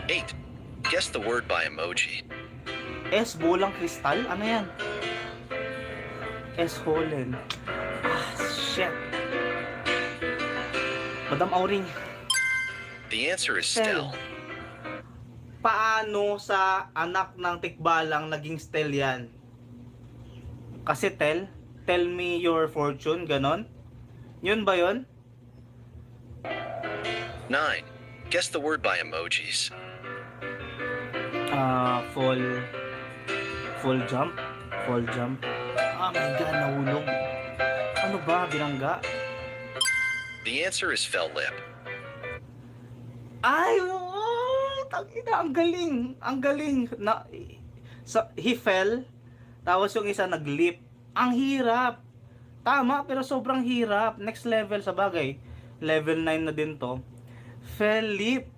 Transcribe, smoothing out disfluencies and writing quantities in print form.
8. Guess the word by emoji. S bolang kristal? Ano yan? S holen. Ah, shit. Madam Auring. The answer is Stel. Stell. Paano sa anak ng tikbalang naging Stel yan? Kasi tell me your fortune, ganon? Yun ba yun? 9. Guess the word by emojis. Full jump. Ah, my God, nahulog. Ano ba, binangga? The answer is fell lip. Ay, oh, tangina, ang galing. Ang galing. He fell, tapos yung isa nag-leap. Ang hirap. Tama, pero sobrang hirap. Next level sa bagay. Level 9 na din to. Fell leap.